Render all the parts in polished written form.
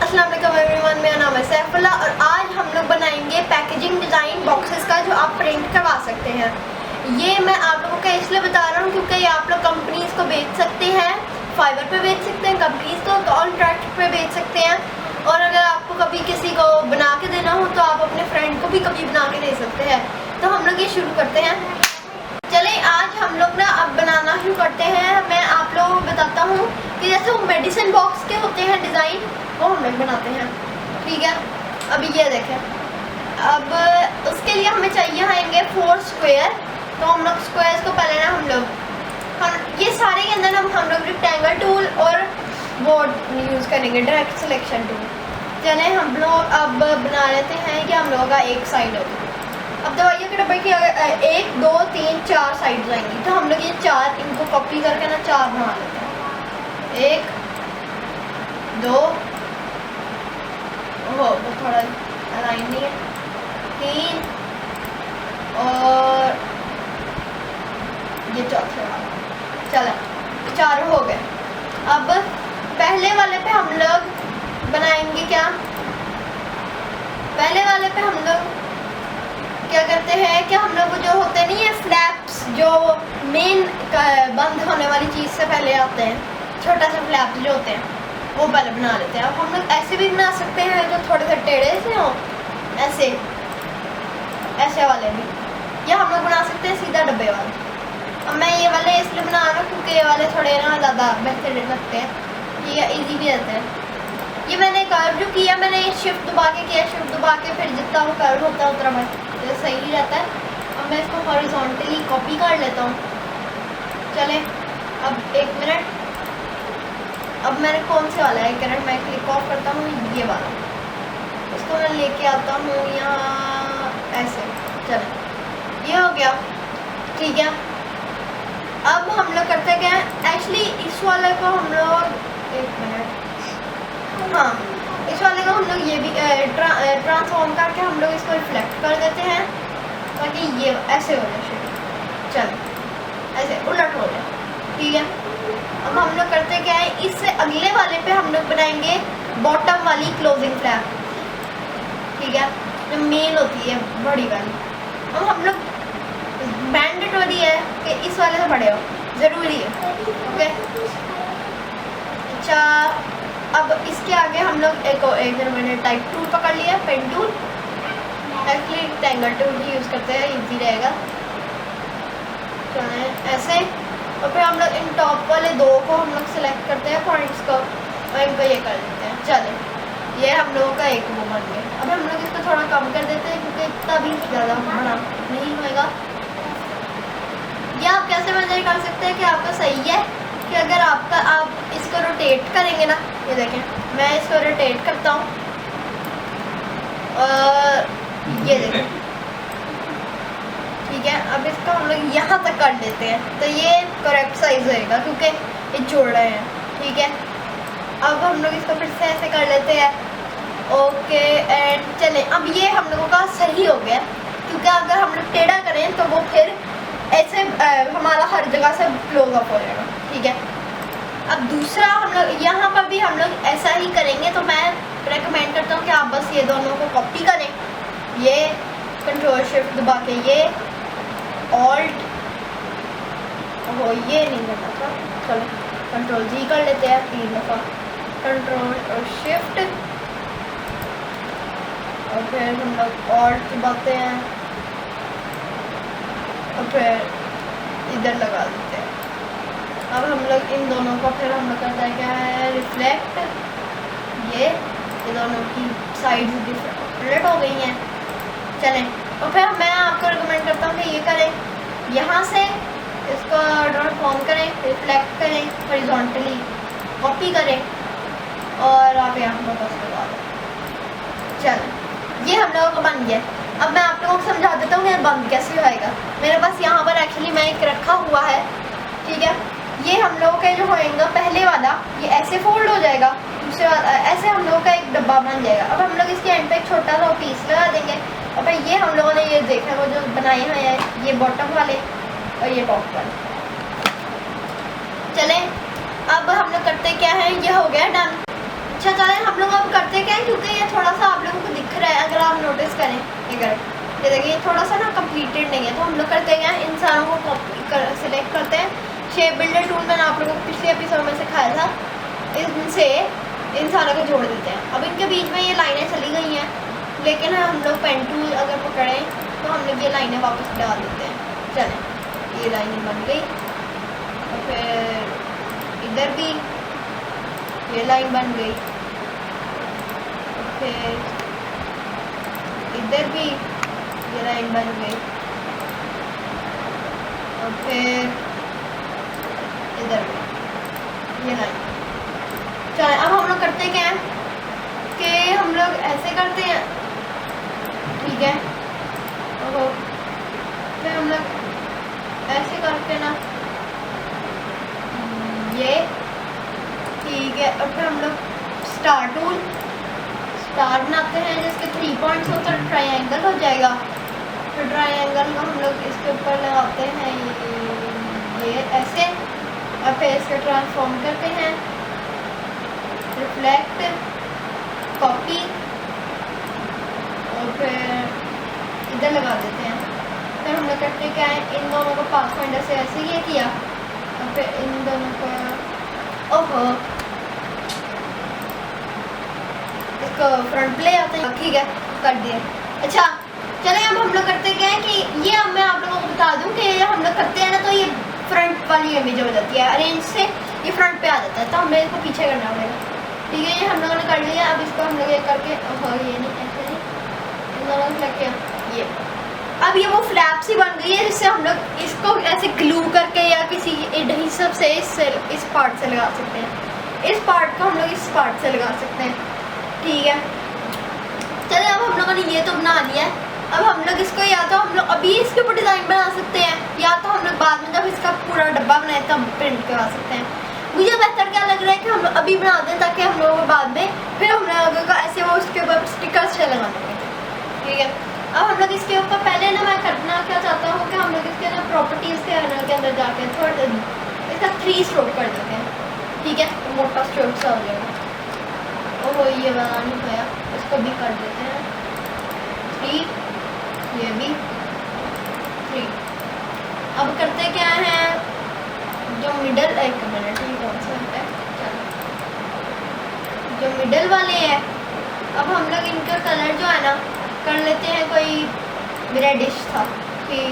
अस्सलाम वालेकुम एवरीवन, मेरा नाम है सैफुल्ला और आज हम लोग बनाएंगे पैकेजिंग डिज़ाइन बॉक्सेस का जो आप प्रिंट करवा सकते हैं। ये मैं आप लोगों को इसलिए बता रहा हूँ क्योंकि ये आप लोग कंपनीज़ को बेच सकते हैं, फाइबर पे बेच सकते हैं, कंपनीज़ को कॉन्ट्रैक्ट पे बेच सकते हैं, और अगर आपको कभी किसी को बना के देना हो तो आप अपने फ्रेंड को भी कभी बना के दे सकते हैं। तो हम लोग ये शुरू करते हैं। चले आज हम लोग ना अब बनाना शुरू करते हैं। मैं आप लोगों को बताता हूँ कि जैसे वो मेडिसिन बॉक्स के होते हैं डिज़ाइन, वो हम लोग बनाते हैं। ठीक है, अभी ये देखें। अब उसके लिए हमें चाहिए आएंगे 4 स्क्वायर। तो हम लोग स्क्वायर्स को पहले ना हम ये सारे के अंदर हम लोग रेक्टेंगल टूल और वो यूज़ करेंगे डायरेक्ट सिलेक्शन टूल। चले हम लोग अब बना लेते हैं कि हम लोगों का एक साइड होगा। अब दवाइयों के डब्बे की अगर 1 2 3 4 साइड आएंगी तो हम लोग ये 4 इनको कॉपी करके ना 4 बना लेते हैं। 1 2 वो थोड़ा अलाइन नहीं है, 3 और ये चौथे वाला। चलो 4 हो गए। अब पहले वाले पे हम लोग बनाएंगे क्या, पहले वाले पे हम लोग क्या करते हैं कि हम लोग जो होते नहीं है फ्लैप्स, जो मेन बंद होने वाली चीज़ से पहले आते हैं, छोटा सा फ्लैप्स जो होते हैं वो पहले बना लेते हैं। अब हम लोग ऐसे भी बना सकते हैं जो थोड़े से टेढ़े से हों, ऐसे वाले भी, या हम लोग बना सकते हैं सीधा डब्बे वाले। अब मैं ये वाले इसलिए बना रहा हूँ क्योंकि ये वाले थोड़े ना ज़्यादा बेहतर लगते हैं, ये ईजी भी रहते हैं। ये मैंने कर्व जो किया, मैंने शिफ्ट दबा के किया, शिफ्ट दबा के फिर जितना वो कर्व होता है उतना तो सही रहता है। अब मैं इसको हॉरिजॉन्टली कॉपी कर लेता हूँ। चले अब 1 मिनट। अब मैंने कौन से वाला है, करंट मैं क्लिक ऑफ करता हूँ, ये वाला, इसको मैं लेके आता हूँ यहाँ ऐसे। चले ये हो गया। ठीक है, अब हम लोग करते क्या है, एक्चुअली इस वाले को हम लोग 1 मिनट, हाँ इस वाले को हम लोग ये भी ट्रांसफॉर्म करके हम लोग इसको रिफ्लेक्ट कर देते हैं ताकि ये ऐसे हो जाए। चलो ऐसे उलट हो जाए। ठीक है, अब हम लोग करते क्या है, इससे अगले वाले पे हम लोग बनाएंगे बॉटम वाली क्लोजिंग फ्लैप। ठीक है, जो मेन होती है बड़ी वाली। अब हम लोग मैंडेटरी है कि इस वाले से बड़े हो, ज़रूरी है। ओके, अच्छा अब इसके आगे हम लोग एक मैंने टाइप टूल पकड़ लिया, pen tool, actually rectangle tool ही यूज़ करते हैं, इजी रहेगा। ऐसे, और फिर हम लोग इन टॉप वाले 2 को हम लोग सिलेक्ट करते हैं पॉइंट्स को और इनको ये कर देते हैं। चलो ये हम लोगों का एक वो बन गया। अब हम लोग इसको थोड़ा कम कर देते हैं क्योंकि इतना भी ज़्यादा बड़ा नहीं होएगा। या आप कैसे मेजर कर सकते हैं कि आपका सही है, कि अगर आप इसको रोटेट करेंगे ना, ये देखें मैं इसको रोटेट करता हूँ और ये देखें। ठीक है, अब इसको हम लोग यहाँ तक कर लेते हैं तो ये करेक्ट साइज होएगा क्योंकि ये जोड़ रहे हैं। ठीक है, अब हम लोग इसको फिर से ऐसे कर लेते हैं। ओके एंड चलें, अब ये हम लोगों का सही हो गया क्योंकि अगर हम लोग टेढ़ा करें तो वो फिर ऐसे हमारा हर जगह से क्लोज अप हो जाएगा। ठीक है, अब दूसरा हम लोग यहाँ पर भी हम लोग ऐसा ही करेंगे। तो मैं रेकमेंड करता हूँ कि आप बस ये दोनों को कॉपी करें, ये कंट्रोल शिफ्ट दबा के, ये ऑल्ट हो, ये नहीं करना था, चलो कंट्रोल जी कर लेते हैं 3 दफ़ा, कंट्रोल और शिफ्ट, और फिर हम लोग ऑल्ट दबाते हैं और फिर इधर लगा देते हैं। अब हम लोग इन दोनों को फिर हम लोग करता है क्या है, रिफ्लेक्ट, ये दोनों की साइड्स डिफरेंट हो गई हैं। चलें, और फिर मैं आपको रिकमेंड करता हूँ कि ये करें, यहाँ से इसको ट्रांसफॉर्म करें, रिफ्लेक्ट करें, हॉरिजॉन्टली कॉपी करें और आप यहाँ पर बस लगा दें। चलो ये हम लोगों को बन गया। अब मैं आप लोगों को समझा देता हूँ कि बंद कैसे होएगा। मेरे पास यहाँ पर एक्चुअली मैं एक रखा हुआ है। ठीक है, ये हम लोगों का जो होएगा पहले वाला, ये ऐसे फोल्ड हो जाएगा, दूसरे वाला ऐसे हम लोगों का एक डब्बा बन जाएगा। अब हम लोग इसके एंड पे एक छोटा सा पीस लगा देंगे और फिर ये हम लोगों ने ये देखा वो जो बनाए हुए हैं, ये बॉटम वाले और ये टॉप वाले। चलें अब हम लोग करते क्या है, ये हो गया डन। अच्छा चलें हम लोग अब करते क्या है, क्योंकि ये थोड़ा सा आप लोगों को दिख रहा है, अगर आप नोटिस करें ये देखिए ये थोड़ा सा ना कंप्लीटेड नहीं है, तो हम लोग करते क्या है, इंसानों को कॉपी सिलेक्ट करते हैं। शेप बिल्डर टूल मैंने आप लोगों को पिछले एपिसोड में सिखाया था, इनसे इंसानों को जोड़ देते हैं। अब इनके बीच में ये लाइनें चली गई हैं, लेकिन हम लोग पेन टूल अगर पकड़ें तो हम लोग ये लाइनें वापस डाल देते हैं। चलें, ये लाइनें बन गई, और फिर इधर भी ये लाइन बन गई, फिर इधर भी ये लाइन बन गई, और फिर इधर भी ये लाइन। चलो अब हम लोग करते क्या है कि हम लोग ऐसे करते हैं, ठीक है, और फिर हम लोग ऐसे करके ना ये, ठीक है, और फिर हम लोग स्टार टूल स्टार बनाते हैं जिसके 3 पॉइंट्स होकर ट्रायंगल हो जाएगा। फिर ट्रायंगल को हम लोग इसके ऊपर लगाते हैं ये ऐसे, और फिर इसको ट्रांसफॉर्म करते हैं, रिफ्लेक्ट, कॉपी, और फिर इधर लगा देते हैं। फिर हम लोग करते क्या है, इन दोनों को पास पॉइंटर से ऐसे ये किया, और फिर इन दोनों को ओहो इसको फ्रंट प्ले आते हैं, ठीक है, कर दिए। अच्छा चलिए अब हम लोग करते क्या है कि ये अब मैं आप लोगों को बता दूं कि हम लोग करते हैं ना, तो ये फ्रंट वाली इमेज हो जाती है, अरेंज से ये फ्रंट पे आ जाता है, तो हमें इसको पीछे करना पड़ेगा। ठीक है, ये हम लोगों ने कर लिया। अब इसको हम लोग ये करके ये नहीं ऐसे नहीं, इन दोनों को लेके ये, अब ये वो फ्लैप सी बन गई है, जिससे हम लोग इसको ऐसे ग्लू करके या किसी एडहेसिव से इस पार्ट से लगा सकते हैं, इस पार्ट को हम लोग इस पार्ट से लगा सकते हैं। ठीक है, चलिए अब हम लोगों ने ये तो बना लिया है। अब हम लोग इसको या तो हम लोग अभी इसके ऊपर डिज़ाइन बना सकते हैं, या तो हम लोग बाद में जब इसका पूरा डब्बा बनाए तब प्रिंट करवा सकते हैं। मुझे बेहतर क्या लग रहा है कि हम लोग अभी बना दें, ताकि हम लोग बाद में फिर हम लोगों का ऐसे वो उसके ऊपर स्टिकर्स से लगा देंगे। ठीक है, अब हम लोग इसके ऊपर पहले ना मैं करना क्या चाहता हूँ कि हम लोग इसके ना प्रॉपर्टीज़ के अंदर जाके थोड़ा इसका 3 स्ट्रोक कर देते हैं। ठीक है, तो मोटा स्ट्रोक सा हो जाएगा। ओहो ये बना नहीं पाया, इसको भी कर देते हैं 3, ये भी 3। अब करते क्या है, जो मिडल, एक मिनट ये कौन सा है, जो मिडल वाले हैं, अब हम लोग इनका कलर जो है ना कर लेते हैं, कोई रेडिश था, फिर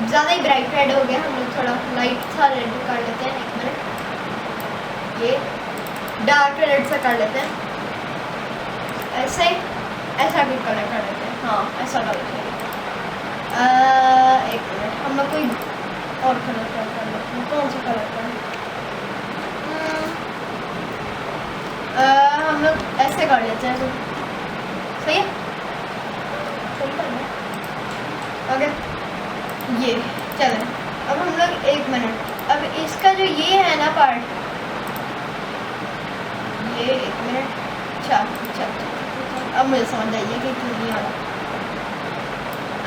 ज़्यादा ही ब्राइट रेड हो गया, हम लोग थोड़ा लाइट सा रेड कर लेते हैं। एक मिनट, ये डार्क रेड सा कर लेते हैं, ऐसे ऐसा भी कलर कर लेते हैं, हाँ ऐसा कर लेते हैं। एक मिनट, हम लोग कोई और कलर कर लेते हैं, कौन सा कलर करें, हम लोग ऐसे कर लेते हैं, सही है, ओके ये चलें। अब हम लोग एक मिनट, अब इसका जो ये है ना पार्ट, ये एक मिनट, अच्छा अब मुझे समझ आइए कि क्यों नहीं आ रहा,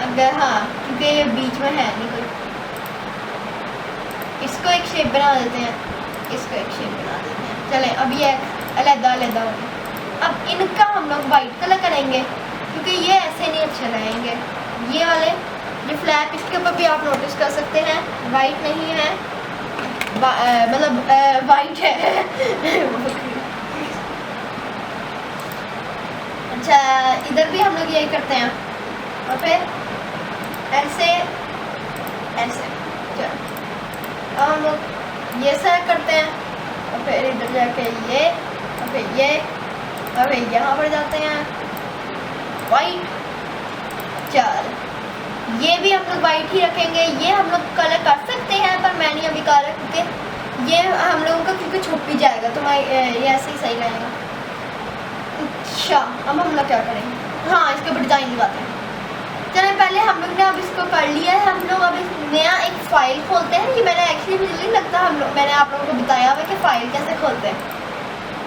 अगर हाँ क्योंकि ये बीच में है नहीं कोई, इसको एक शेप बना देते हैं, इसको एक शेप बना देते हैं। चलें, अब ये अलग-अलग हो गया। अब इनका हम लोग वाइट कलर करेंगे, क्योंकि ये ऐसे नहीं अच्छे रहेंगे। ये वाले जो फ्लैप, इसके ऊपर भी आप नोटिस कर सकते हैं वाइट नहीं है, मतलब वाइट है अच्छा, इधर भी हम लोग यही करते हैं, और फिर ऐसे ऐसे। चलो अब हम लोग ये सेलेक्ट करते हैं, और फिर इधर जाके ये, और फिर ये, और फिर यहाँ पर जाते हैं वाइट। चल ये भी हम लोग वाइट ही रखेंगे। ये हम लोग कलर कर सकते हैं, पर मैं नहीं अभी कलर, क्योंकि ये हम लोगों का क्योंकि छुप भी जाएगा, तो मैं ये ऐसे ही सही रहेगा। अच्छा अब हम लोग क्या करेंगे, हाँ इसके ऊपर डिज़ाइन लगाते हैं। चलें, पहले हम लोग ने अब इसको कर लिया है, हम लोग अब इस नया एक फ़ाइल खोलते हैं। ये मैंने एक्चुअली मुझे नहीं लगता मैंने आप लोगों को बताया हुआ कि फ़ाइल कैसे खोलते हैं।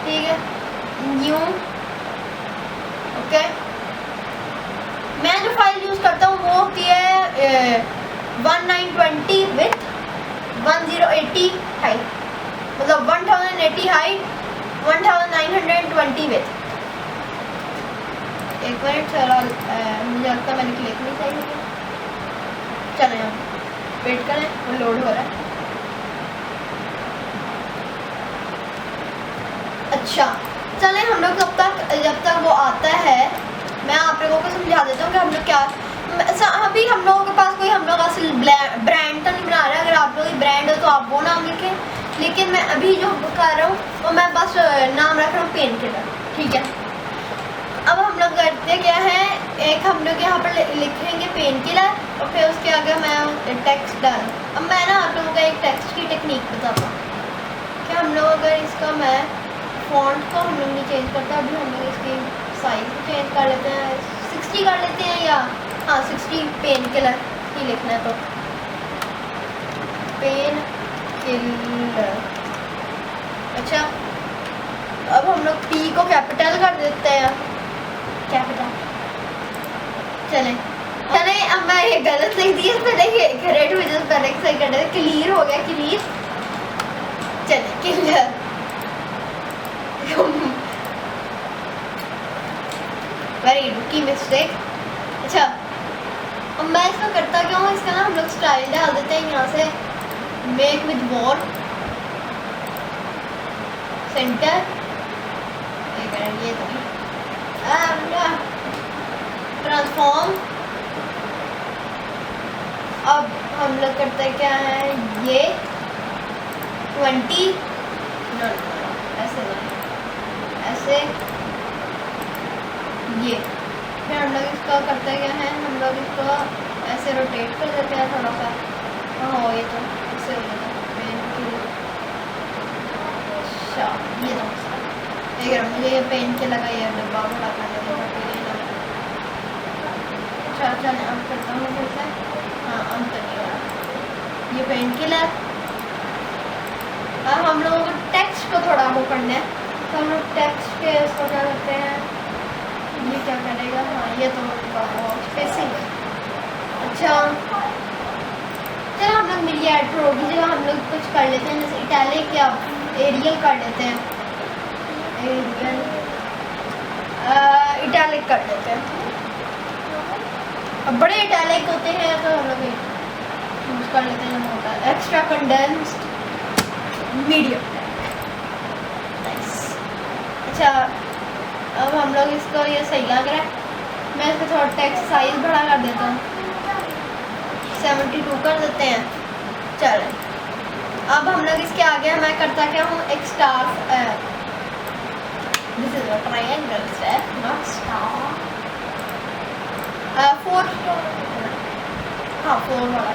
ठीक है, न्यू, ओके, मैं जो फाइल यूज़ करता हूँ वो होती है 1920 विथ 1080 हाइट, मतलब 1080 हाइट, 1920 20 विथ। एक मिनट चलो, मुझे लगता है मैंने क्लिक नहीं सही किया। चलो यहाँ वेट करें, वो लोड हो रहा है। अच्छा चलें, हम लोग जब तक वो आता है मैं आप लोगों को समझा देता हूँ कि हम लोग क्या। अभी हम लोगों के पास कोई हम लोग असल ब्रांड तो नहीं बना रहे। अगर आप लोग ब्रांड हो तो आप वो नाम लिखें, लेकिन मैं अभी जो कर रहा हूँ वो मैं बस नाम रख रहा हूँ पेन किलर, ठीक है। अब हम लोग करते क्या है, एक हम लोग यहाँ पर लिखेंगे पेन किलर और फिर उसके आगे मैं टेक्स्ट डाल। अब मैं ना आप लोगों को एक टेक्स्ट की टेक्निक बताता हूँ कि हम लोग अगर इसका मैं फॉन्ट को हम लोग नहीं चेंज करता, अभी हम लोग इसकी साइज को चेंज कर लेते हैं, 60 कर लेते हैं, या हाँ 60 पेन किलर ही लिखना है तो पेन किलर। अच्छा अब हम लोग पी को कैपिटल कर देते हैं, कैपिटल। चलें चलें, अब मैं ये गलत लिख दी, पहले रेड में जस्ट पहले सही कर देते, क्लियर हो गया, क्लियर। चलें क्लियर वेरी रुकी मिस्टेक। अच्छा अब मैं इसका करता क्या हूँ, इसका ना हम लोग स्टाइल डाल देते हैं यहाँ से, मेक विद वॉल सेंटर, ये तो ट्रांसफॉर्म। अब हम लोग करते क्या है, ये 20 ऐसे ऐसे ये, फिर हम लोग इसका करते क्या है, हम लोग इसको ऐसे रोटेट कर देते हैं थोड़ा सा। हाँ ये तो ऐसे हो जाता है। अच्छा ये तो अगर मुझे ये पेन के लगा ये डब्बा बड़ा करने का। अच्छा चलें अब करता हूँ फिर से। हाँ अब तो नहीं हो रहा ये पेन किलर। अब हम लोगों को टेक्स्ट को थोड़ा वो करना है, तो हम लोग टेक्स्ट के इसको क्या करते हैं, ये क्या करेगा, हाँ ये तो स्पेसिंग। अच्छा चलो हम लोग मेरी ऐड होगी जगह हम लोग कुछ कर लेते हैं, जैसे इटैलिक या एरियल कर लेते हैं, एरियल इटैलिक कर लेते हैं। अब बड़े इटैलिक होते हैं तो हम लोग यूज कर लेते हैं मोटा एक्स्ट्रा कंडेंस्ड मीडियम। अच्छा अब हम लोग इसको ये सही लग रहा है, मैं इसको थोड़ा टेक्स्ट साइज बड़ा कर देता हूँ, 72 कर देते हैं। चलो अब हम लोग इसके आगे मैं करता क्या हूँ, एक star, this is a triangle step not star, 4 हाँ 4 वाला।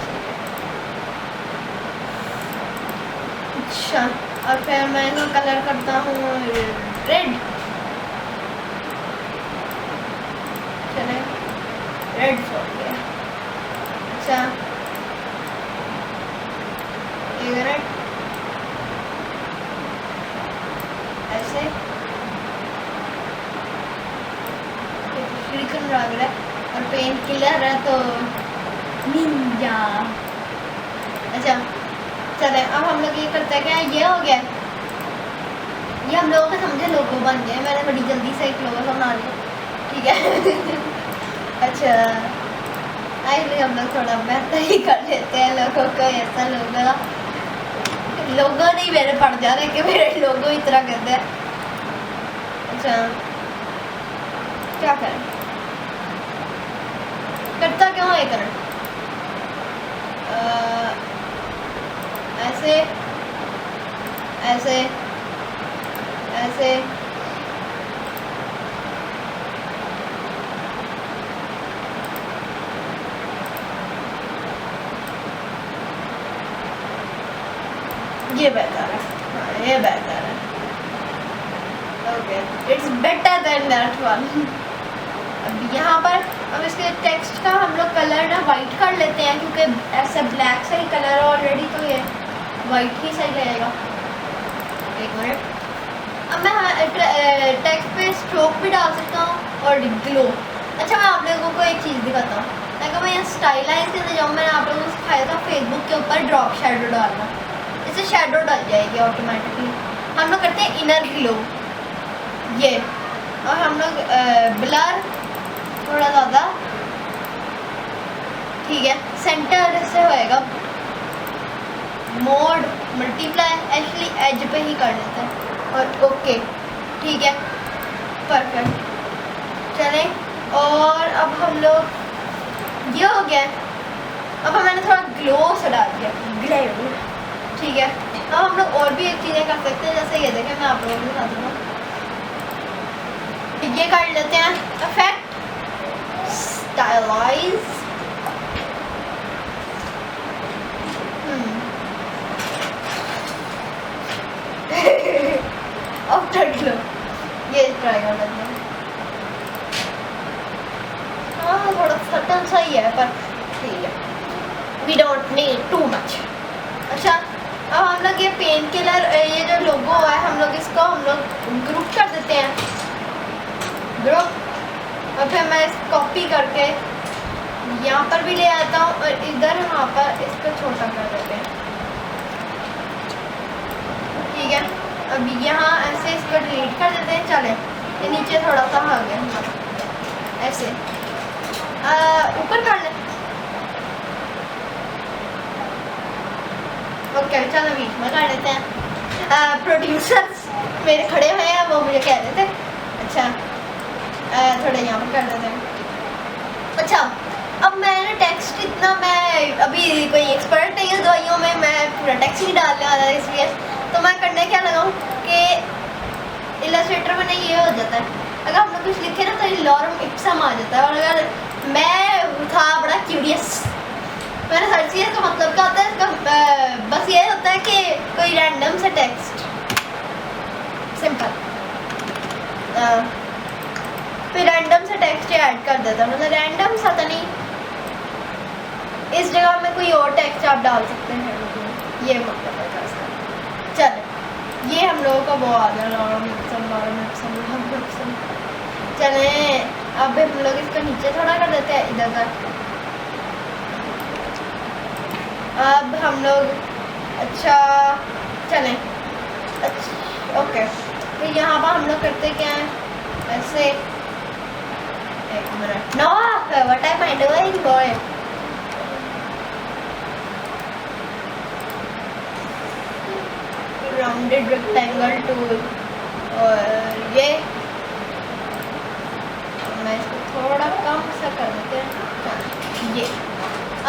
अच्छा और फिर मैं इसका कलर करता हूँ रेड। चले रेड हो गया। अच्छा एक मिनट ऐसे लग रहा है और पेन किलर है तो निंजा। अच्छा चले अब हम लोग ये करते हैं क्या, ये हो गया, ये हम लोगों को समझे लोगो बन गए। मैंने बड़ी जल्दी से एक लोगो बना लिया, ठीक है। अच्छा आइए हम लोग थोड़ा बेहतर ही कर लेते हैं लोगों को, ऐसा लोगो नहीं मेरे पड़ जा रहे कि मेरे लोगो इतना कहते हैं। अच्छा क्या करें, करता क्यों है करंट ऐसे ऐसे ऐसे ये बेहतर है, हाँ ये बेहतर है। Okay it's better than that one. अब यहाँ पर अब इसके टेक्स्ट का हम लोग कलर ना वाइट कर लेते हैं, क्योंकि ऐसा ब्लैक से ही कलर है ऑलरेडी, तो ये वाइट ही सही रहेगा। एक मिनट अब मैं टेक्स्ट पे स्ट्रोक भी डाल सकता हूँ और ग्लो। अच्छा मैं आप लोगों को एक चीज़ दिखाता हूँ, अगर मैं यहाँ स्टाइलाइज करने जाऊँ, मैंने आप लोगों को सिखाया था फेसबुक के ऊपर ड्रॉप शेडो डालना, इससे शेडो डल जाएगी ऑटोमेटिकली। हम लोग करते हैं इनर ग्लो, ये, और हम लोग ब्लर थोड़ा ज़्यादा, ठीक है, सेंटर से होएगा, मोड मल्टीप्लाई एक्चुअली एज पे ही कर लेते हैं, और ओके, ठीक है, परफेक्ट। चलें, और अब हम लोग, ये हो गया। अब मैंने थोड़ा ग्लो से डाल दिया, ग्लो, ठीक है। अब हम लोग और भी एक चीज़ें कर सकते हैं, जैसे ये देखें, मैं आप लोगों को दिखा दूँगा, ये कर लेते हैं इफेक्ट स्टाइलाइज, आफ्टर ग्लो, ये ट्राई कर लेते हैं। हाँ थोड़ा सटल सा ही है, पर ठीक है, we don't need too much. अच्छा, अब हम लोग ये पेन किलर, ये जो लोगो है, हम लोग इसको हम लोग ग्रुप कर देते हैं, ग्रुप, और फिर मैं इसको कॉपी करके यहाँ पर भी ले आता हूँ, और इधर यहाँ पर इसको छोटा कर देते हैं, ठीक है। अब यहाँ ऐसे इसको डिलीट कर देते हैं। चले, ये नीचे थोड़ा सा आ गया, ऐसे ऊपर कर लें, ओके। चलो बीच में कर लेते हैं। प्रोड्यूसर्स मेरे खड़े हुए हैं, वो मुझे कह रहे थे, अच्छा थोड़े यहाँ पर कर देते हैं। अच्छा, अब मैंने टेक्स्ट इतना, मैं अभी कोई एक्सपर्ट नहीं हूँ दवाइयों में, मैं पूरा टेक्स्ट नहीं डालने वाला, इसलिए तो मैं करने क्या लगाऊँ कि इलस्ट्रेटर में नहीं, ये हो जाता है, अगर हम लोग कुछ लिखे ना तो लॉरम इप्सम आ जाता है। और अगर मैं था बड़ा क्यूरियस, मैंने सर्च किया तो मतलब क्या होता है इसका, बस ये होता है कि कोई रैंडम से टेक्स्ट, सिंपल, फिर रैंडम से टेक्स्ट ऐड कर देता हूँ, मतलब रैंडम सा तो नहीं, इस जगह में कोई और टेक्स्ट आप डाल सकते हैं, ये मतलब है इसका। चलो, ये हम लोगों का वो आ गया, चले, अब हम लोग इसको नीचे थोड़ा कर देते हैं, इधर तक। अब हम लोग, अच्छा चलें, अच्छा ओके, तो यहाँ पर हम लोग करते क्या है, ऐसे, एक minute, know what am I doing boy, rounded rectangle tool, और ये मैं इसको थोड़ा कम सा कर देते हैं, ये।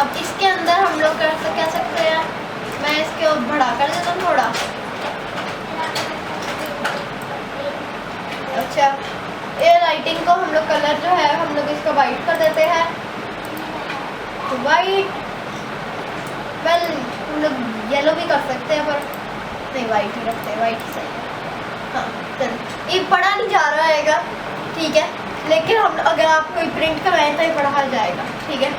अब इसके अंदर हम लोग कह सकते हैं, मैं इसके बढ़ा कर देता हूँ थोड़ा, अच्छा। ये लाइटिंग को हम लोग कलर जो है, हम लोग इसको वाइट कर देते हैं, तो वाइट, वेल हम लोग येलो भी कर सकते हैं, पर नहीं, वाइट ही रखते हैं, वाइट ही सही है। हाँ चल, ये पढ़ा नहीं जा रहा हैगा, ठीक है, लेकिन हम अगर आप कोई प्रिंट करवाएं तो ये पढ़ा जाएगा, ठीक है।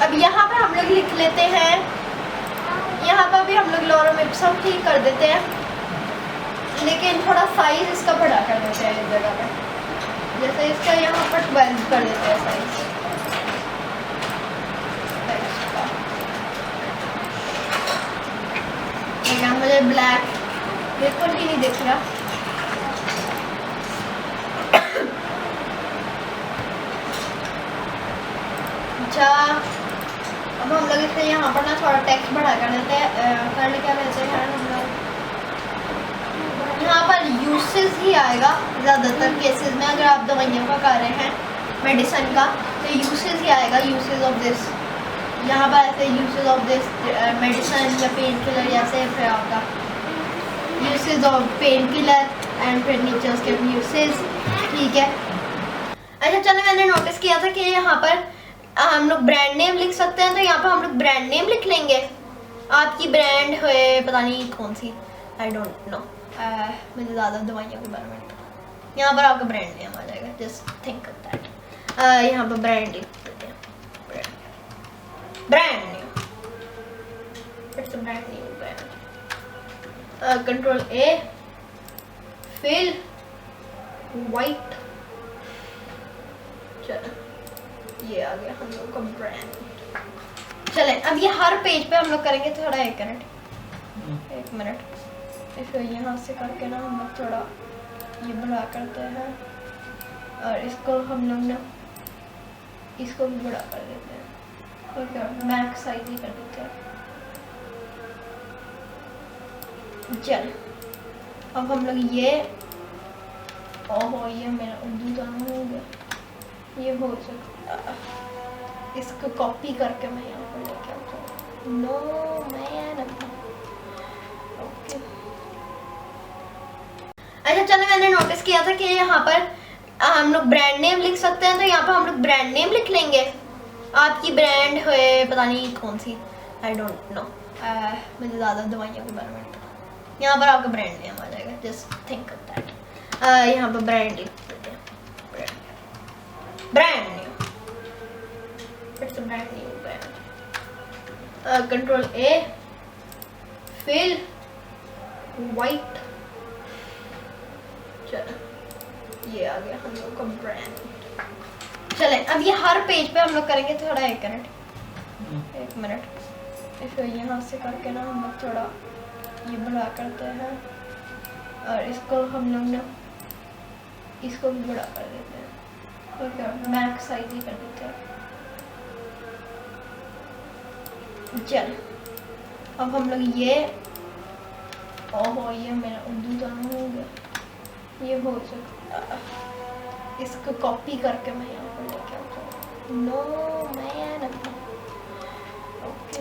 अब यहाँ पर हम लोग लिख लेते हैं, यहाँ पर भी हम लोग लॉरम इप्सम ठीक कर देते हैं, लेकिन थोड़ा साइज इसका बड़ा कर देते हैं इस जगह पे, जैसे इसका यहाँ पर 12 कर देते हैं साइज, मुझे ब्लैक बिल्कुल भी नहीं दिख रहा। अच्छा, अब हम लोग इससे यहाँ पर ना थोड़ा टेक्स्ट बढ़ा कर देते हैं, करने क्या लेते हैं हम लोग, यहाँ पर यूसेज ही आएगा ज़्यादातर केसेस में, अगर आप दवाइयों का कर रहे हैं, मेडिसिन का, तो यूसेज ही आएगा, यूसेज ऑफ दिस, यहाँ पर ऐसे यूसेज ऑफ दिस मेडिसिन या पेन किलर, जैसे फिर आपका usage of pain killer, and फिर नीचे उसके यूसेज, ठीक है। अच्छा चलो, मैंने नोटिस किया था कि यहाँ पर हम लोग ब्रांड नेम लिख सकते हैं, तो यहाँ पर हम लोग ब्रांड नेम लिख लेंगे, आपकी ब्रांड है पता नहीं कौन सी, आई डोंट नो, मुझे ज़्यादा दवाइयों के बारे में नहीं पता। यहाँ पर आपका ब्रांड नेम आ जाएगा, जस्ट थिंक ऑफ दैट। यहाँ पर ब्रांड लिखते हैं, brand name, it's a brand name, brand, control A, fill white, चलो ये आ गया हम लोग का ब्रांड। चले, अब ये हर पेज पे हम लोग करेंगे थोड़ा, एक मिनट, इसको यहाँ से करके ना हम लोग थोड़ा ये बड़ा करते हैं और इसको हम लोग ना इसको भी बड़ा कर देते हैं और क्या बैक साइज ही कर देते हैं। चल अब हम लोग ये ओहो ये मेरा उर्दू गाना हो गया, ये हो सकता इसको कॉपी करके मैं यहाँ पर लेके आता हूँ। नो मैन ओके अच्छा चलो मैंने नोटिस किया था कि यहाँ पर हम लोग ब्रांड नेम लिख सकते हैं, तो यहाँ पर हम लोग ब्रांड नेम लिख लेंगे। आपकी ब्रांड है पता नहीं कौन सी, आई डोंट नो, मुझे ज़्यादा दवाइयों के बारे में पता। यहाँ पर आपका ब्रांड नेम आ जाएगा, जस्ट थिंक ऑफ दैट। यहाँ पर ब्रांड लिख देते हैं, brand name, it's a brand new brand. Control A fill white, चलो ये आ गया हम लोग का ब्रांड। चले अब ये हर पेज पे हम लोग करेंगे थोड़ा, एक मिनट इसको यहाँ से करके ना हम लोग थोड़ा ये बड़ा करते हैं और इसको हम लोग ना इसको भी बड़ा कर देते हैं और क्या बैक साइज ही कर देते हैं। चल अब हम लोग ये ओहो ये मेरा उर्दू गाना हो गया, ये हो सकता इसको कॉपी करके मैं यहाँ पर लेके आता हूँ। नो मैन ओके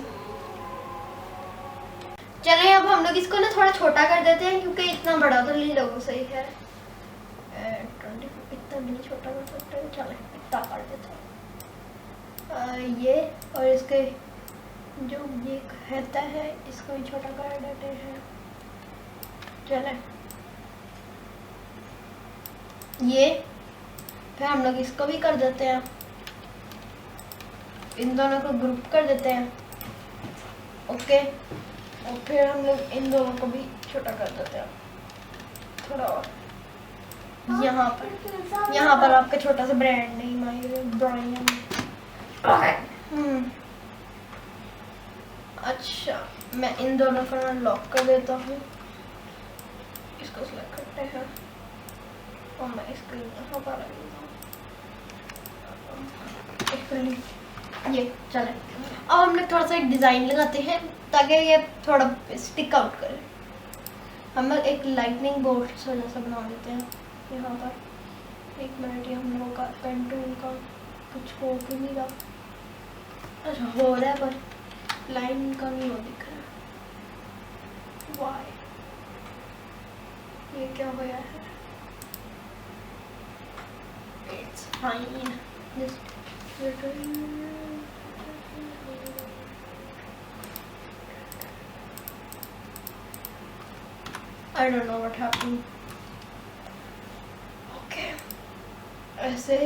चलिए अब हम लोग इसको ना थोड़ा छोटा कर देते हैं क्योंकि इतना बड़ा तो नहीं लोगों सही है। 20 इतना नहीं छोटा कर सकते, चलो इतना कर देते हैं। ये और इसके जो ये कहता है इसको भी छोटा कर देते हैं। चले ये फिर हम लोग इसको भी कर देते हैं, इन दोनों को ग्रुप कर देते हैं ओके। और फिर हम लोग इन दोनों को भी छोटा कर देते हैं थोड़ा और। यहाँ पर आपका छोटा सा ब्रांड नेम ब्रायन। अच्छा मैं इन दोनों को लॉक कर देता हूँ, इसको सेलेक्ट करते हैं और मैं इसको यहाँ पर रख देता हूँ। ये चले अब हम लोग थोड़ा सा एक डिज़ाइन लगाते हैं ताकि ये थोड़ा स्टिक आउट करे। हम लोग एक लाइटनिंग बोल्ट जैसा बना देते हैं यहाँ पर। एक मिनट, ये हम लोगों का पेन टूल का कुछ हो तो नहीं रहा, अच्छा हो रहा है पर लाइन का नहीं हो दिख रहा। वाई ये क्या हो गया है? It's fine. Just I don't know what happened. Okay. ऐसे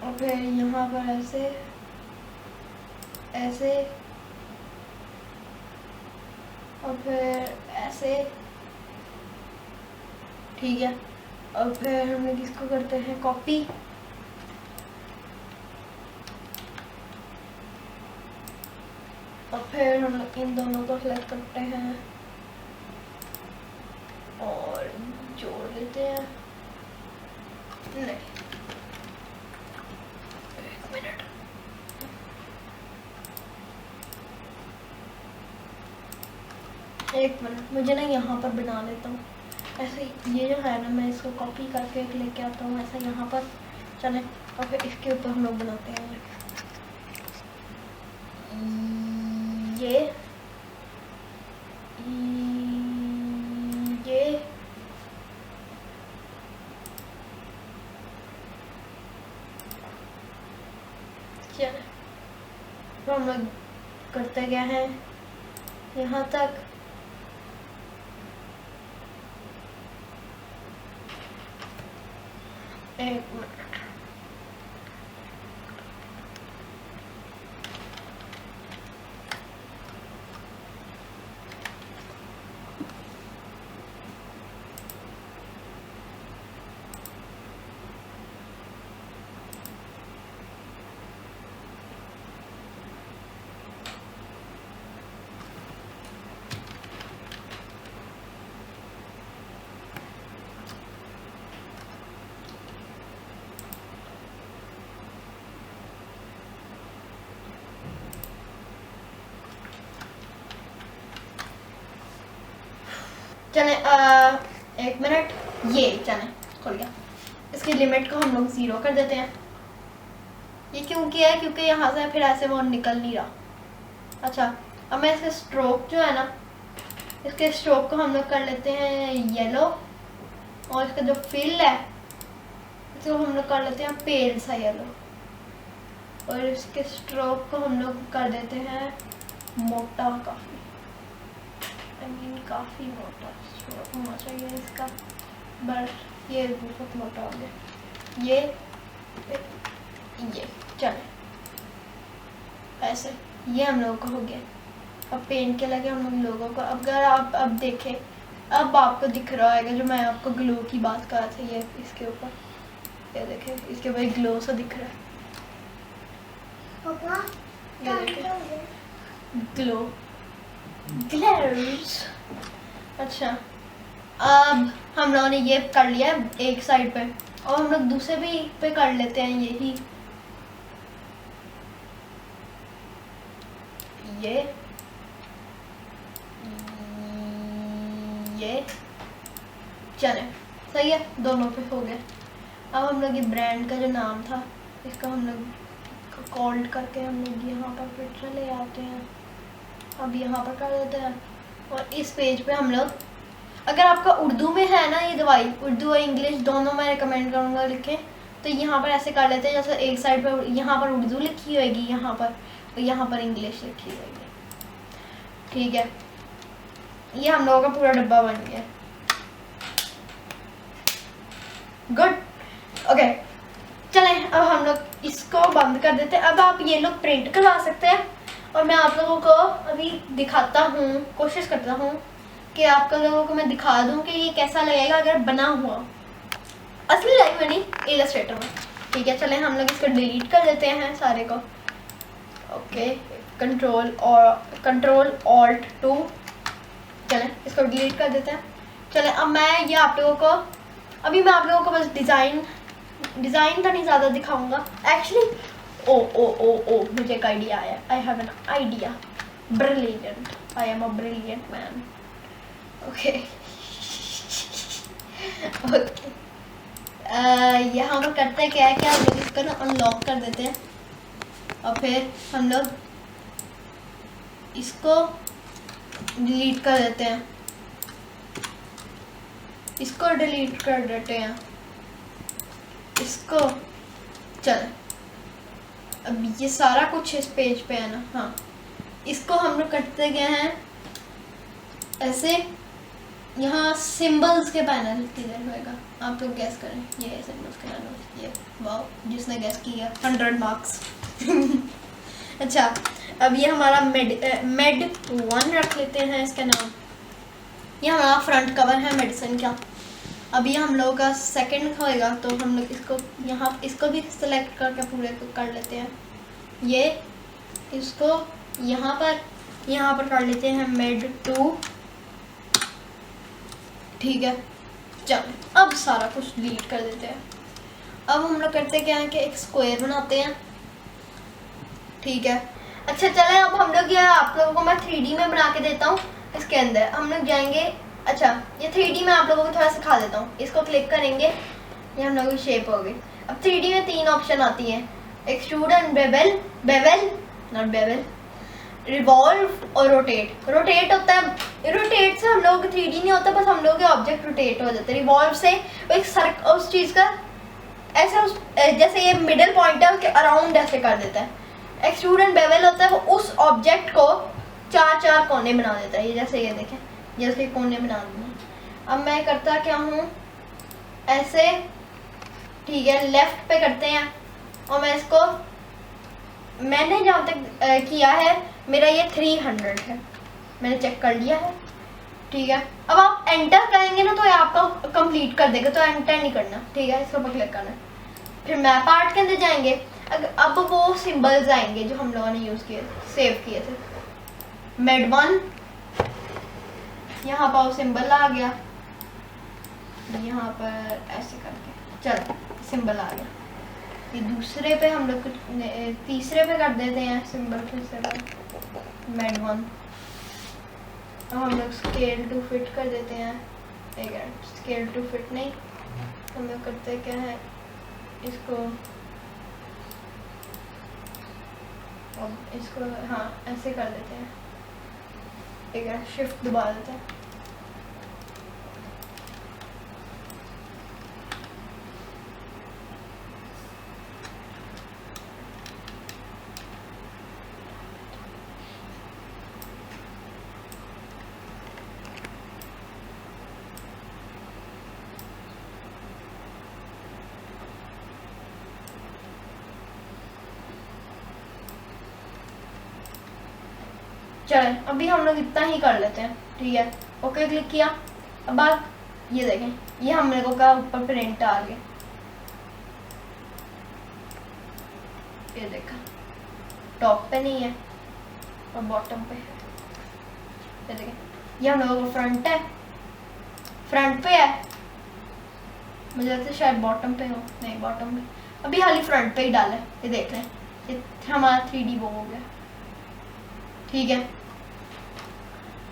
और फिर यहाँ पर ऐसे ऐसे और फिर ऐसे, ठीक है। और फिर हम लोग इसको करते हैं कॉपी और फिर हम लोग इन दोनों को सेलेक्ट करते हैं और जोड़ देते हैं। नहीं एक मिनट, मुझे ना यहाँ पर बना लेता हूँ ऐसे। ये जो है ना मैं इसको कॉपी करके लेके आता हूँ ऐसा यहाँ पर। चले और फिर इसके ऊपर हम लोग बनाते हैं ये चले तो हम लोग करते क्या है यहाँ तक। एक मिनट, चले 1 मिनट, ये चले खुल गया। इसकी लिमिट को हम लोग 0 कर देते हैं। ये क्यों किया है? क्योंकि यहाँ से फिर ऐसे वो निकल नहीं रहा। अच्छा, अब मैं इसके स्ट्रोक जो है ना, इसके स्ट्रोक को हम लोग कर लेते हैं येलो, और इसका जो फिल है इसको हम लोग कर लेते हैं पेल सा येलो, और इसके स्ट्रोक को हम लोग कर देते हैं मोटा काफ़ी, काफ़ी मोटा स्ट्रोक होना चाहिए इसका, बस ये बहुत मोटा हो गया। ये चले ऐसे, ये हम लोगों को हो गया। अब पेंट के लगे हम लोगों को। अब अगर आप अब देखें, अब आपको दिख रहा है जो मैं आपको ग्लो की बात कर रहा था, ये इसके ऊपर, ये देखें इसके ऊपर ग्लो सा दिख रहा है, ये देखें ग्लो ग्लेयर्स। अच्छा, अब हम लोगों ने ये कर लिया एक साइड पे, और हम लोग दूसरे भी पे कर लेते हैं यही, ये चले सही है, दोनों पे हो गए। अब हम लोग ये ब्रांड का जो नाम था इसका हम लोग कॉल्ड करके हम लोग यहाँ पर फिर चले आते हैं। अब यहाँ पर कर देते हैं, और इस पेज पे हम लोग, अगर आपका उर्दू में है ना ये दवाई, उर्दू और इंग्लिश दोनों मैं रिकमेंड करूँगा लिखें, तो यहाँ पर ऐसे कर लेते हैं जैसे एक साइड पर यहाँ पर उर्दू लिखी होगी, यहाँ पर, और यहाँ पर इंग्लिश लिखी होगी। ठीक है, ये हम लोगों का पूरा डब्बा बन गया। गुड, ओके चलें अब हम लोग इसको बंद कर देते हैं। अब आप ये लोग प्रिंट करवा सकते हैं, और मैं आप लोगों को अभी दिखाता हूँ, कोशिश करता हूँ कि आप लोगों को मैं दिखा दूँ कि ये कैसा लगेगा अगर बना हुआ असली लाइफ में नहीं, इलस्ट्रेटर में। ठीक है, चलें हम लोग इसको डिलीट कर देते हैं सारे को। ओके, कंट्रोल ऑल्ट 2, चलें इसको डिलीट कर देते हैं। चलें अब मैं ये आप लोगों को, अभी मैं आप लोगों को बस डिज़ाइन तो नहीं ज़्यादा दिखाऊंगा एक्चुअली। ओ मुझे एक आइडिया आया, I have an idea, brilliant, I am a brilliant man. Okay यहाँ पर करते क्या है, क्या हम लोग इसको ना अनलॉक कर देते हैं, और फिर हम लोग इसको डिलीट कर देते हैं, इसको डिलीट कर देते हैं, इसको। चल अब ये सारा कुछ इस पेज पे है ना, हाँ इसको हम लोग करते गए हैं ऐसे। यहाँ सिंबल्स के पैनल किधर होएगा, आप लोग गैस करें। ये सिंबल्स के पैनल, ये वाह जिसने गैस किया 100 मार्क्स। अच्छा, अब ये हमारा मेड 1 रख लेते हैं इसका नाम। ये हमारा फ्रंट कवर है मेडिसिन का। अब ये हम लोगों का सेकंड होएगा, तो हम लोग इसको यहाँ इसको भी सिलेक्ट करके पूरे को कर लेते हैं। ये इसको यहाँ पर कर लेते हैं मेड 2। ठीक है, चलो अब सारा कुछ डिलीट कर देते हैं। अब हम लोग करते क्या है कि एक स्क्वायर बनाते हैं। ठीक है, अच्छा चलें अब हम लोग, ये आप लोगों को मैं 3D में बना के देता हूँ। इसके अंदर हम लोग जाएंगे, अच्छा ये 3D में आप लोगों को थोड़ा सिखा देता हूँ। इसको क्लिक करेंगे, ये हम लोगों की शेप हो गई। अब 3D में 3 ऑप्शन आती हैं, एक्सट्रूड एंड बेवल, रिवॉल्व और रोटेट। रोटेट होता है, रोटेट से हम लोग 3D नहीं होता, बस हम लोग के ऑब्जेक्ट रोटेट हो जाते हैं। रिवॉल्व से वो एक उस चीज़ का ऐसे उस जैसे ये मिडिल पॉइंट है उसके अराउंड ऐसे कर देता है। एक्सट्रूड एंड बेवल होता है, वो उस ऑब्जेक्ट को 4 कोने बना देता है। ये जैसे ये देखें, जैसे कोने बना दिए। अब मैं करता क्या हूँ ऐसे, ठीक है लेफ्ट पे करते हैं, और मैं इसको, मैंने जहाँ तक किया है मेरा ये 300 है, मैंने चेक कर लिया है। ठीक है, अब आप एंटर करेंगे ना तो ये आपका कंप्लीट कर देगा, तो एंटर नहीं करना। ठीक है, इसके ऊपर क्लिक करना, फिर मैप आर्ट के अंदर जाएंगे। अब वो सिंबल्स आएंगे जो हम लोगों ने यूज़ किए, सेव किए थे। मेड 1, यहाँ पर वो सिंबल आ गया, यहाँ पर ऐसे करके चलो सिंबल आ गया। ये दूसरे पे हम लोग कुछ तीसरे पे कर देते हैं सिंबल, फिर से मेड 1 अब हम लोग स्केल टू फिट कर देते हैं। एक स्केल टू फिट नहीं, हम लोग करते क्या है, इसको अब इसको हाँ ऐसे कर देते हैं। ठीक है, शिफ्ट दबा देते हैं। चलें, अभी हम लोग इतना ही कर लेते हैं। ठीक है, ओके क्लिक किया। अब आप ये देखें, ये हम लोगों का ऊपर प्रिंट आ गया। ये देखा, टॉप पे नहीं है और बॉटम पे है। ये देखें, ये हम लोगों का फ्रंट है, फ्रंट पे है। मुझे लगता है शायद बॉटम पे हो, नहीं बॉटम पे, अभी हाल फ्रंट पे ही डाला है। ये देख लें, ये हमारा 3D वो हो गया। ठीक है,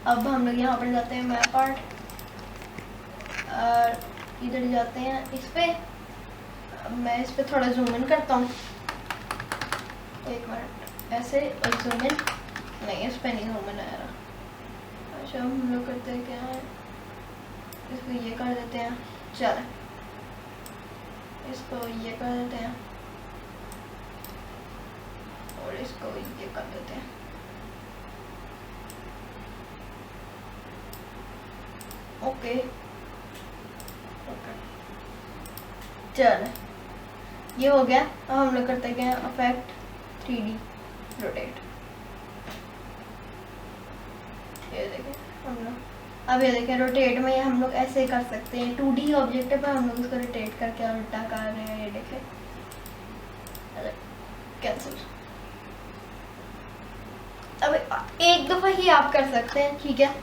अब हम लोग यहाँ पर जाते हैं मैप आर्ट और इधर जाते हैं इस पे। मैं इस पे थोड़ा जूम इन करता हूँ, एक मिनट, ऐसे और जूम इन, नहीं इस पे नहीं जूम इन आ रहा। अच्छा, हम लोग करते हैं क्या है, इसको ये कर देते हैं। चलें, इसको ये कर देते हैं और इसको ये कर देते हैं। ओके ओके, चल ये हो गया। अब हम लोग करते हैं अफेक्ट 3D रोटेट। ये देखें हम लोग, अब ये देखें रोटेट में ये हम लोग ऐसे कर सकते हैं। 2D ऑब्जेक्ट पर हम लोग इसको रोटेट करके उल्टा कर रहे हैं। ये देखें, कैंसिल। अब एक दफ़ा ही आप कर सकते हैं। ठीक है,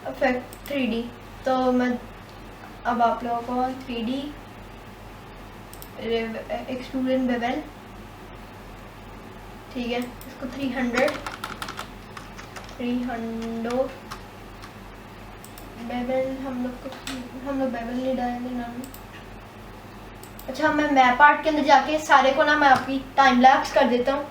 अफेक्ट 3D, तो मैं अब आप लोगों को 3D एक्सट्रूड बेवल, ठीक है, इसको 300 बेवल हम लोग बेवल नहीं डालेंगे ना। अच्छा, मैं मैप आर्ट के अंदर जाके सारे को ना मैं आपकी टाइम लैप्स कर देता हूँ।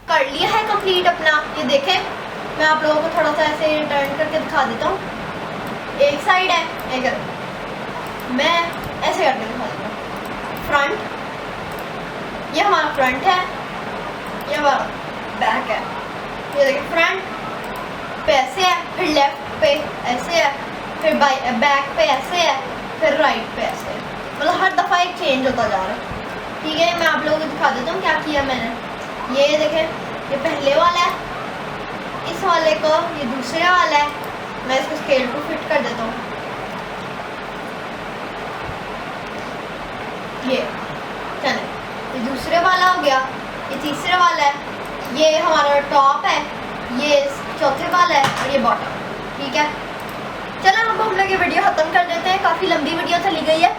कर लिया है कंप्लीट अपना। ये देखें, मैं आप लोगों को थोड़ा सा ऐसे टर्न करके दिखा देता हूँ। एक साइड है, एक मैं ऐसे करके दिखा देता हूँ। फ्रंट, ये हमारा फ्रंट है, ये हमारा बैक है। ये देखिए, फ्रंट पे ऐसे है, फिर लेफ्ट पे ऐसे है, फिर बैक पे ऐसे है, फिर राइट पे ऐसे है। मतलब हर दफ़ा एक चेंज होता जा रहा है। ठीक है, मैं आप लोगों को दिखा देता हूँ क्या किया मैंने। ये देखें, ये पहले वाला है, इस वाले को ये दूसरे वाला है। मैं इसको स्केल टू फिट कर देता हूँ। ये चने, ये दूसरे वाला हो गया, ये तीसरे वाला है, ये हमारा टॉप है, ये चौथे वाला है और ये बॉटम। ठीक है, चलो अब हम लोग ये वीडियो ख़त्म कर देते हैं, काफ़ी लंबी वीडियो चली गई है।